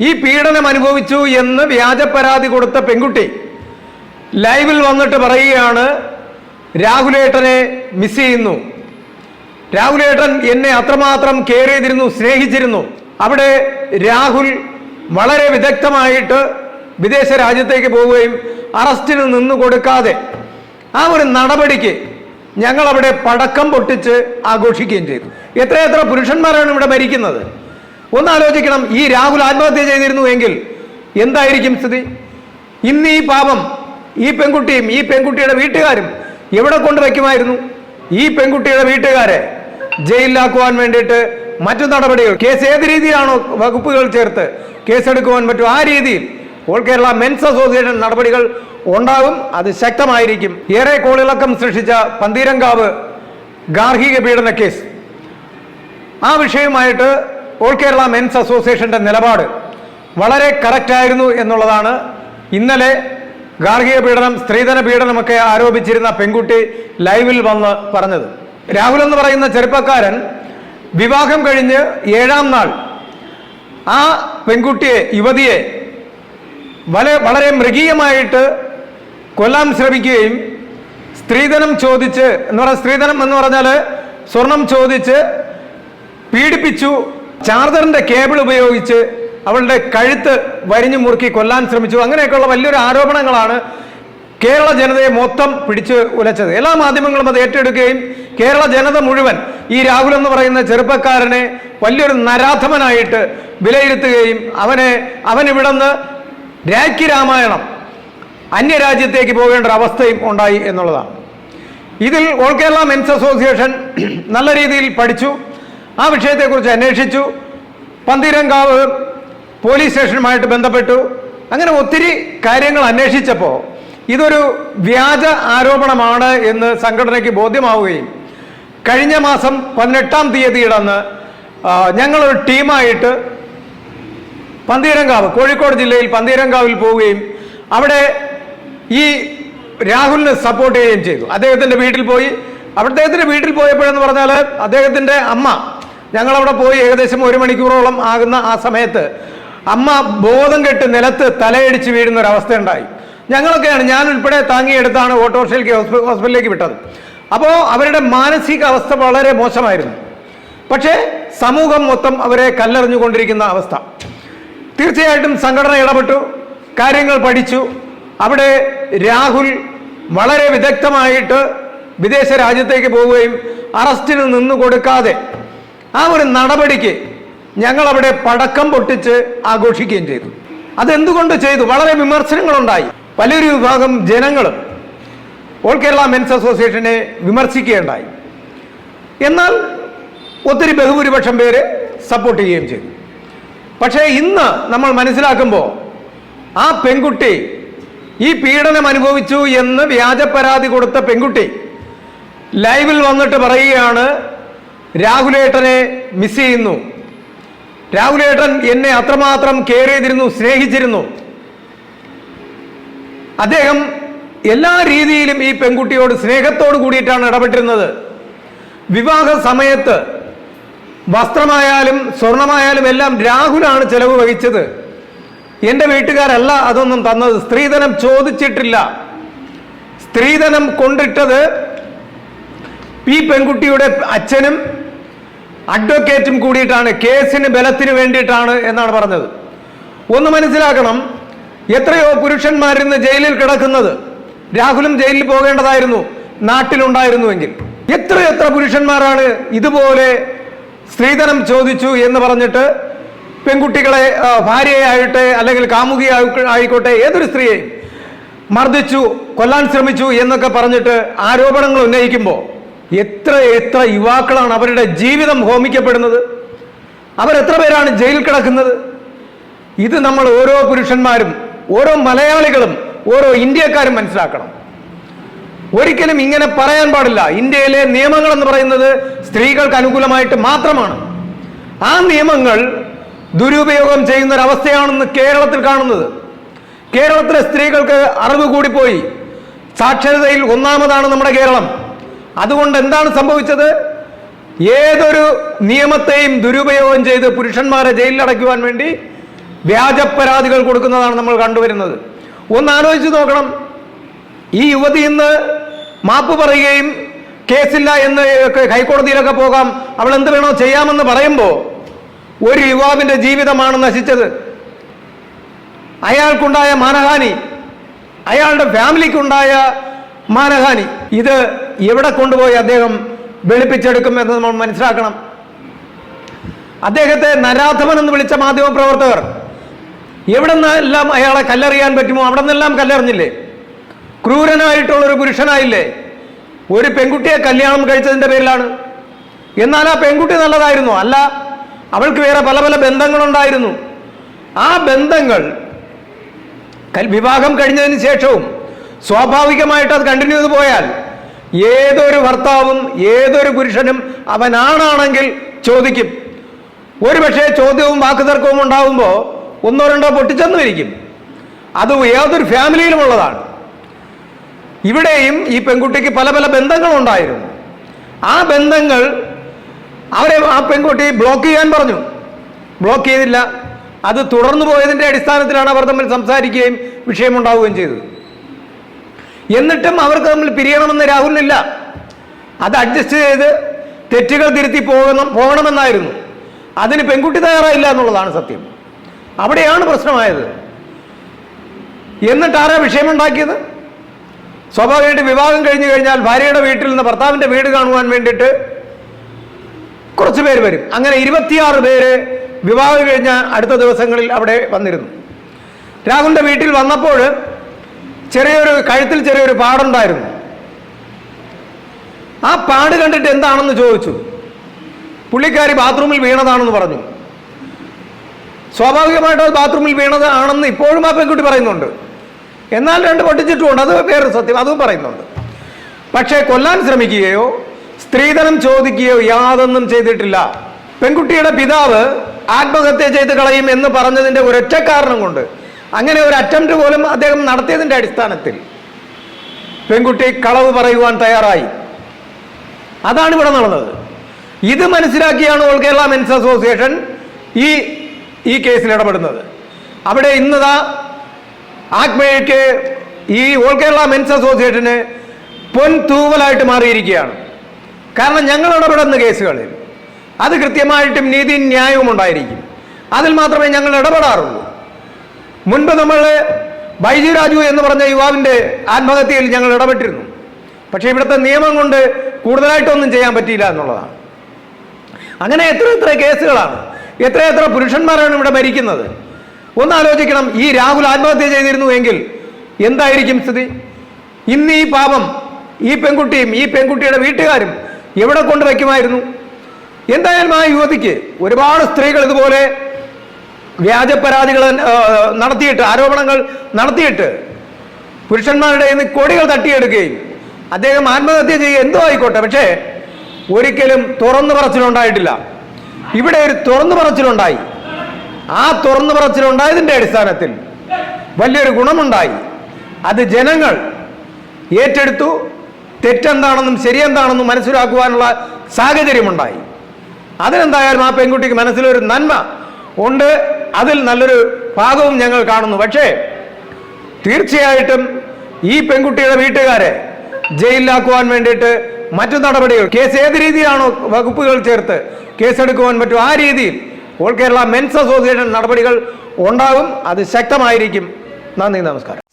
ഈ പീഡനം അനുഭവിച്ചു എന്ന് വ്യാജ പരാതി കൊടുത്ത പെൺകുട്ടി ലൈവിൽ വന്നിട്ട് പറയുകയാണ്, രാഹുലേട്ടനെ മിസ് ചെയ്യുന്നു, രാഹുലേട്ടൻ എന്നെ അത്രമാത്രം കെയർ ചെയ്തിരുന്നു, സ്നേഹിച്ചിരുന്നു. അവിടെ രാഹുൽ വളരെ വിദഗ്ധമായിട്ട് വിദേശ രാജ്യത്തേക്ക് പോവുകയും അറസ്റ്റിന് നിന്നു കൊടുക്കാതെ ആ ഒരു നടപടിക്ക് ഞങ്ങളവിടെ പടക്കം പൊട്ടിച്ച് ആഘോഷിക്കുകയും ചെയ്തു. എത്രയെത്ര പുരുഷന്മാരാണ് ഇവിടെ മരിക്കുന്നത്. ഒന്നാലോചിക്കണം, ഈ രാഹുൽ ആത്മഹത്യ ചെയ്തിരുന്നു എങ്കിൽ എന്തായിരിക്കും സ്ഥിതി? ഇന്ന് ഈ പാപം ഈ പെൺകുട്ടിയും ഈ പെൺകുട്ടിയുടെ വീട്ടുകാരും എവിടെ കൊണ്ടുവയ്ക്കുമായിരുന്നു? ഈ പെൺകുട്ടിയുടെ വീട്ടുകാരെ ജയിലിലാക്കുവാൻ വേണ്ടിയിട്ട് മറ്റു നടപടികൾ, കേസ് ഏത് രീതിയിലാണോ വകുപ്പുകൾ ചേർത്ത് കേസെടുക്കുവാൻ പറ്റും ആ രീതിയിൽ ഓൾ കേരള മെൻസ് അസോസിയേഷൻ നടപടികൾ ഉണ്ടാകും. അത് ശക്തമായിരിക്കും. ഏറെ കോളിളക്കം സൃഷ്ടിച്ച പന്തീരങ്കാവ് ഗാർഹിക പീഡന കേസ്, ആ വിഷയവുമായിട്ട് ഓൾ കേരള മെൻസ് അസോസിയേഷന്റെ നിലപാട് വളരെ കറക്റ്റായിരുന്നു എന്നുള്ളതാണ് ഇന്നലെ ഗാർഹിക പീഡനം, സ്ത്രീധന പീഡനമൊക്കെ ആരോപിച്ചിരുന്ന പെൺകുട്ടി ലൈവിൽ വന്ന് പറഞ്ഞത്. രാഹുൽ എന്ന് പറയുന്ന ചെറുപ്പക്കാരൻ വിവാഹം കഴിഞ്ഞ് 7ാം നാൾ ആ പെൺകുട്ടിയെ, യുവതിയെ വളരെ മൃഗീയമായിട്ട് കൊല്ലാൻ ശ്രമിക്കുകയും സ്ത്രീധനം ചോദിച്ച് സ്ത്രീധനം എന്ന് പറഞ്ഞാൽ സ്വർണം ചോദിച്ച് പീഡിപ്പിച്ചു, ചാർജറിന്റെ കേബിൾ ഉപയോഗിച്ച് അവളുടെ കഴുത്ത് വരിഞ്ഞു മുറുക്കി കൊല്ലാൻ ശ്രമിച്ചു. അങ്ങനെയൊക്കെയുള്ള വലിയൊരു ആരോപണങ്ങളാണ് കേരള ജനതയെ മൊത്തം പിടിച്ച് ഉലച്ചത്. എല്ലാ മാധ്യമങ്ങളും അത് ഏറ്റെടുക്കുകയും കേരള ജനത മുഴുവൻ ഈ രാഹുൽ എന്ന് പറയുന്ന ചെറുപ്പക്കാരനെ വലിയൊരു നരാധമനായിട്ട് വിലയിരുത്തുകയും അവനിവിടുന്ന് രാഖി രാമായണം അന്യരാജ്യത്തേക്ക് പോകേണ്ട ഒരു അവസ്ഥയും ഉണ്ടായി എന്നുള്ളതാണ്. ഇതിൽ ഓൾ കേരള മെൻസ് അസോസിയേഷൻ നല്ല രീതിയിൽ പഠിച്ചു, ആ വിഷയത്തെക്കുറിച്ച് അന്വേഷിച്ചു, പന്തീരങ്കാവ് പോലീസ് സ്റ്റേഷനുമായിട്ട് ബന്ധപ്പെട്ടു. അങ്ങനെ ഒത്തിരി കാര്യങ്ങൾ അന്വേഷിച്ചപ്പോൾ ഇതൊരു വ്യാജ ആരോപണമാണ് എന്ന് സംഘടനയ്ക്ക് ബോധ്യമാവുകയും കഴിഞ്ഞ മാസം 18-ാം തീയതിയിടന്ന് ഞങ്ങളൊരു ടീമായിട്ട് പന്തീരങ്കാവ്, കോഴിക്കോട് ജില്ലയിൽ പന്തീരങ്കാവിൽ പോവുകയും അവിടെ ഈ രാഹുലിനെ സപ്പോർട്ട് ചെയ്യുകയും ചെയ്തു. അദ്ദേഹത്തിൻ്റെ വീട്ടിൽ പോയി. അദ്ദേഹത്തിൻ്റെ വീട്ടിൽ പോയപ്പോഴെന്ന് പറഞ്ഞാൽ അദ്ദേഹത്തിൻ്റെ അമ്മ, ഞങ്ങളവിടെ പോയി ഏകദേശം 1 മണിക്കൂറോളം ആകുന്ന ആ സമയത്ത് അമ്മ ബോധം കെട്ട് നിലത്ത് തലയടിച്ച് വീഴുന്ന ഒരു അവസ്ഥയുണ്ടായി. ഞങ്ങളൊക്കെയാണ്, ഞാൻ ഉൾപ്പെടെ താങ്ങിയെടുത്താണ് ഓട്ടോറിക്ഷയിലേക്ക് ഹോസ്പിറ്റലിലേക്ക് വിട്ടത്. അപ്പോൾ അവരുടെ മാനസിക അവസ്ഥ വളരെ മോശമായിരുന്നു. പക്ഷേ സമൂഹം മൊത്തം അവരെ കല്ലെറിഞ്ഞുകൊണ്ടിരിക്കുന്ന അവസ്ഥ. തീർച്ചയായിട്ടും സംഘടന ഇടപെട്ടു, കാര്യങ്ങൾ പഠിച്ചു. അവിടെ രാഹുൽ വളരെ വിദഗ്ധമായിട്ട് വിദേശ രാജ്യത്തേക്ക് പോവുകയും അറസ്റ്റിന് നിന്നു കൊടുക്കാതെ ആ ഒരു നടപടിക്ക് ഞങ്ങളവിടെ പടക്കം പൊട്ടിച്ച് ആഘോഷിക്കുകയും ചെയ്തു. അതെന്തുകൊണ്ട് ചെയ്തു? വളരെ വിമർശനങ്ങളുണ്ടായി. വലിയൊരു വിഭാഗം ജനങ്ങളും ഓൾ കേരള മെൻസ് അസോസിയേഷനെ വിമർശിക്കുകയുണ്ടായി. എന്നാൽ ഒത്തിരി ബഹുഭൂരിപക്ഷം പേര് സപ്പോർട്ട് ചെയ്യുകയും ചെയ്തു. പക്ഷേ ഇന്ന് നമ്മൾ മനസ്സിലാക്കുമ്പോൾ ആ പെൺകുട്ടി, ഈ പീഡനം അനുഭവിച്ചു എന്ന് വ്യാജ പരാതി കൊടുത്ത പെൺകുട്ടി ലൈവിൽ വന്നിട്ട് പറയുകയാണ്, രാഹുലേട്ടനെ മിസ് ചെയ്യുന്നു, രാഹുലേട്ടൻ എന്നെ അത്രമാത്രം കെയർ ചെയ്തിരുന്നു, സ്നേഹിച്ചിരുന്നു. അദ്ദേഹം എല്ലാ രീതിയിലും ഈ പെൺകുട്ടിയോട് സ്നേഹത്തോട് കൂടിയിട്ടാണ് ഇടപെട്ടിരുന്നത്. വിവാഹ സമയത്ത് വസ്ത്രമായാലും സ്വർണമായാലും എല്ലാം രാഹുലാണ് ചെലവ് വഹിച്ചത്. എൻ്റെ വീട്ടുകാരല്ല അതൊന്നും തന്നത്. സ്ത്രീധനം ചോദിച്ചിട്ടില്ല. സ്ത്രീധനം കൊണ്ടിട്ടത് ഈ പെൺകുട്ടിയുടെ അച്ഛനും അഡ്വക്കേറ്റും കൂടിയിട്ടാണ്, കേസിന് ബലത്തിന് വേണ്ടിയിട്ടാണ് എന്നാണ് പറഞ്ഞത്. ഒന്ന് മനസ്സിലാക്കണം, എത്രയോ പുരുഷന്മാരിന്ന് ജയിലിൽ കിടക്കുന്നത്. രാഹുലും ജയിലിൽ പോകേണ്ടതായിരുന്നു നാട്ടിലുണ്ടായിരുന്നുവെങ്കിൽ. എത്ര പുരുഷന്മാരാണ് ഇതുപോലെ സ്ത്രീധനം ചോദിച്ചു എന്ന് പറഞ്ഞിട്ട് പെൺകുട്ടികളെ, ഭാര്യയായിട്ട് അല്ലെങ്കിൽ കാമുകിയായിക്കോട്ടെ, ഏതൊരു സ്ത്രീയെയും മർദ്ദിച്ചു, കൊല്ലാൻ ശ്രമിച്ചു എന്നൊക്കെ പറഞ്ഞിട്ട് ആരോപണങ്ങൾ ഉന്നയിക്കുമ്പോൾ എത്ര യുവാക്കളാണ് അവരുടെ ജീവിതം ഹോമിക്കപ്പെടുന്നത്. അവരെത്ര പേരാണ് ജയിലിൽ കിടക്കുന്നത്. ഇത് നമ്മൾ ഓരോ പുരുഷന്മാരും, ഓരോ മലയാളികളും, ഓരോ ഇന്ത്യക്കാരും മനസ്സിലാക്കണം. ഒരിക്കലും ഇങ്ങനെ പറയാൻ പാടില്ല. ഇന്ത്യയിലെ നിയമങ്ങൾ എന്ന് പറയുന്നത് സ്ത്രീകൾക്ക് അനുകൂലമായിട്ട് മാത്രമാണ്. ആ നിയമങ്ങൾ ദുരുപയോഗം ചെയ്യുന്ന ഒരവസ്ഥയാണെന്ന് കേരളത്തിൽ കാണുന്നത്. കേരളത്തിലെ സ്ത്രീകൾക്ക് അറിവ് കൂടിപ്പോയി. സാക്ഷരതയിൽ ഒന്നാമതാണ് നമ്മുടെ കേരളം. അതുകൊണ്ട് എന്താണ് സംഭവിച്ചത്? ഏതൊരു നിയമത്തെയും ദുരുപയോഗം ചെയ്ത് പുരുഷന്മാരെ ജയിലിലടയ്ക്കുവാൻ വേണ്ടി വ്യാജ പരാതികൾ കൊടുക്കുന്നതാണ് നമ്മൾ കണ്ടുവരുന്നത്. ഒന്ന് ആലോചിച്ച് നോക്കണം. ഈ യുവതി ഇന്ന് മാപ്പ് പറയുകയും കേസില്ല എന്ന് ഹൈക്കോടതിയിലൊക്കെ പോകാം, അവൾ എന്ത് വേണോ ചെയ്യാമെന്ന് പറയുമ്പോൾ ഒരു യുവാവിൻ്റെ ജീവിതമാണ് നശിച്ചത്. അയാൾക്കുണ്ടായ മാനഹാനി, അയാളുടെ ഫാമിലിക്കുണ്ടായ മാനഹാനി, ഇത് എവിടെ കൊണ്ടുപോയി അദ്ദേഹം വെളുപ്പിച്ചെടുക്കുമെന്ന് നമ്മൾ മനസ്സിലാക്കണം. അദ്ദേഹത്തെ നരാധമൻ എന്ന് വിളിച്ച മാധ്യമപ്രവർത്തകർ എവിടെ നിന്നെല്ലാം അയാളെ കല്ലെറിയാൻ പറ്റുമോ അവിടെ നിന്നെല്ലാം കല്ലെറിഞ്ഞില്ലേ? ക്രൂരനായിട്ടുള്ളൊരു പുരുഷനായില്ലേ? ഒരു പെൺകുട്ടിയെ കല്യാണം കഴിച്ചതിൻ്റെ പേരിലാണ്. എന്നാൽ ആ പെൺകുട്ടി നല്ലതായിരുന്നു? അല്ല, അവൾക്ക് വേറെ പല പല ബന്ധങ്ങളുണ്ടായിരുന്നു. ആ ബന്ധങ്ങൾ വിവാഹം കഴിഞ്ഞതിന് ശേഷവും സ്വാഭാവികമായിട്ട് അത് കണ്ടിന്യൂ ചെയ്ത് പോയാൽ ഏതൊരു ഭർത്താവും ഏതൊരു പുരുഷനും അവനാണെങ്കിൽ ചോദിക്കും. ഒരുപക്ഷെ ചോദ്യവും വാക്കുതർക്കവും ഉണ്ടാകുമ്പോൾ ഒന്നോ രണ്ടോ പൊട്ടിച്ചെന്നും ഇരിക്കും. അത് ഏതൊരു ഫാമിലിയിലുമുള്ളതാണ്. ഇവിടെയും ഈ പെൺകുട്ടിക്ക് പല പല ബന്ധങ്ങളുണ്ടായിരുന്നു. ആ ബന്ധങ്ങൾ ആ പെൺകുട്ടി ബ്ലോക്ക് ചെയ്യാൻ പറഞ്ഞു. ബ്ലോക്ക് ചെയ്തില്ല. അത് തുടർന്നു പോയതിൻ്റെ അടിസ്ഥാനത്തിലാണ് അവർ തമ്മിൽ സംസാരിക്കുകയും വിഷയമുണ്ടാവുകയും ചെയ്തത്. എന്നിട്ടും അവർക്ക് തമ്മിൽ പിരിയണമെന്ന് രാഹുലിനില്ല. അത് അഡ്ജസ്റ്റ് ചെയ്ത് തെറ്റുകൾ തിരുത്തി പോകണമെന്നായിരുന്നു. അതിന് പെൺകുട്ടി തയ്യാറായില്ല എന്നുള്ളതാണ് സത്യം. അവിടെയാണ് പ്രശ്നമായത്. എന്നിട്ട് ആരാ വിഷയമുണ്ടാക്കിയത്? സ്വാഭാവികമായിട്ട് വിവാഹം കഴിഞ്ഞു കഴിഞ്ഞാൽ ഭാര്യയുടെ വീട്ടിൽ നിന്ന് ഭർത്താവിൻ്റെ വീട് കാണുവാൻ വേണ്ടിയിട്ട് കുറച്ച് പേര് വരും. അങ്ങനെ 26 പേര് വിവാഹം കഴിഞ്ഞ അടുത്ത ദിവസങ്ങളിൽ അവിടെ വന്നിരുന്നു. രാഹുലിൻ്റെ വീട്ടിൽ വന്നപ്പോൾ കഴുത്തിൽ ചെറിയൊരു പാടുണ്ടായിരുന്നു. ആ പാട് കണ്ടിട്ട് എന്താണെന്ന് ചോദിച്ചു. പുള്ളിക്കാരി ബാത്റൂമിൽ വീണതാണെന്ന് പറഞ്ഞു. സ്വാഭാവികമായിട്ട് അത് ബാത്റൂമിൽ വീണതാണെന്ന് ഇപ്പോഴും ആ പെൺകുട്ടി പറയുന്നുണ്ട്. എന്നാൽ 2 പൊട്ടിച്ചിട്ടുമുണ്ട്, അത് വേറൊരു സത്യം, അതും പറയുന്നുണ്ട്. പക്ഷേ കൊല്ലാൻ ശ്രമിക്കുകയോ സ്ത്രീധനം ചോദിക്കുകയോ യാതൊന്നും ചെയ്തിട്ടില്ല. പെൺകുട്ടിയുടെ പിതാവ് ആത്മഹത്യ ചെയ്ത് കളയും എന്ന് പറഞ്ഞതിൻ്റെ ഒരൊറ്റ കാരണം കൊണ്ട്, അങ്ങനെ ഒരു അറ്റംപ്റ്റ് പോലും അദ്ദേഹം നടത്തിയതിൻ്റെ അടിസ്ഥാനത്തിൽ പെൺകുട്ടി കളവ് പറയുവാൻ തയ്യാറായി. അതാണ് ഇവിടെ നടന്നത്. ഇത് മനസ്സിലാക്കിയാണ് ഓൾ കേരള മെൻസ് അസോസിയേഷൻ ഈ കേസിൽ ഇടപെടുന്നത്. അവിടെ ഇന്നതാ ആത്മയ്ക്ക് ഈ ഓൾ കേരള മെൻസ് അസോസിയേഷന് പൊൻതൂവലായിട്ട് മാറിയിരിക്കുകയാണ്. കാരണം ഞങ്ങൾ ഇടപെടുന്ന കേസുകളിൽ അത് കൃത്യമായിട്ടും നീതിയും ന്യായവും ഉണ്ടായിരിക്കും. അതിൽ മാത്രമേ ഞങ്ങൾ ഇടപെടാറുള്ളൂ. മുൻപ് നമ്മൾ ബൈജു രാജു എന്ന് പറഞ്ഞ യുവാവിൻ്റെ ആത്മഹത്യയിൽ ഞങ്ങൾ ഇടപെട്ടിരുന്നു. പക്ഷേ ഇവിടുത്തെ നിയമം കൊണ്ട് കൂടുതലായിട്ടൊന്നും ചെയ്യാൻ പറ്റിയില്ല എന്നുള്ളതാണ്. അങ്ങനെ എത്ര കേസുകളാണ്, എത്ര പുരുഷന്മാരാണ് ഇവിടെ ഭരിക്കുന്നത്. ഒന്നാലോചിക്കണം. ഈ രാഹുൽ ആത്മഹത്യ ചെയ്തിരുന്നു എങ്കിൽ എന്തായിരിക്കും സ്ഥിതി? ഇന്ന് ഈ പാപം ഈ പെൺകുട്ടിയും ഈ പെൺകുട്ടിയുടെ വീട്ടുകാരും എവിടെ കൊണ്ടുവയ്ക്കുമായിരുന്നു? എന്തായാലും ആ യുവതിക്ക് ഒരുപാട് സ്ത്രീകൾ ഇതുപോലെ വ്യാജ പരാതികൾ നടത്തിയിട്ട്, ആരോപണങ്ങൾ നടത്തിയിട്ട് പുരുഷന്മാരുടെ കയ്യിൽ നിന്ന് കോടികൾ തട്ടിയെടുക്കുകയും അദ്ദേഹം ആത്മഹത്യ ചെയ്യുക എന്തോ ആയിക്കോട്ടെ, പക്ഷേ ഒരിക്കലും തുറന്നു പറച്ചിലുണ്ടായിട്ടില്ല. ഇവിടെ ഒരു തുറന്നു പറച്ചിലുണ്ടായി. ആ തുറന്നു പറച്ചിലുണ്ടായതിൻ്റെ അടിസ്ഥാനത്തിൽ വലിയൊരു ഗുണമുണ്ടായി. അത് ജനങ്ങൾ ഏറ്റെടുത്തു. തെറ്റെന്താണെന്നും ശരിയെന്താണെന്നും മനസ്സിലാക്കുവാനുള്ള സാഹചര്യമുണ്ടായി. അതിനെന്തായാലും ആ പെൺകുട്ടിക്ക് മനസ്സിലൊരു നന്മ ഉണ്ട്. അതിൽ നല്ലൊരു ഭാഗവും ഞങ്ങൾ കാണുന്നു. പക്ഷേ തീർച്ചയായിട്ടും ഈ പെൺകുട്ടിയുടെ വീട്ടുകാരെ ജയിലിലാക്കുവാൻ വേണ്ടിയിട്ട് മറ്റു നടപടികൾ, കേസ് ഏത് രീതിയിലാണോ വകുപ്പുകൾ ചേർത്ത് കേസെടുക്കുവാൻ പറ്റും ആ രീതിയിൽ ഓൾ കേരള മെൻസ് അസോസിയേഷൻ നടപടികൾ ഉണ്ടാകും. അത് ശക്തമായിരിക്കും. നന്ദി, നമസ്കാരം.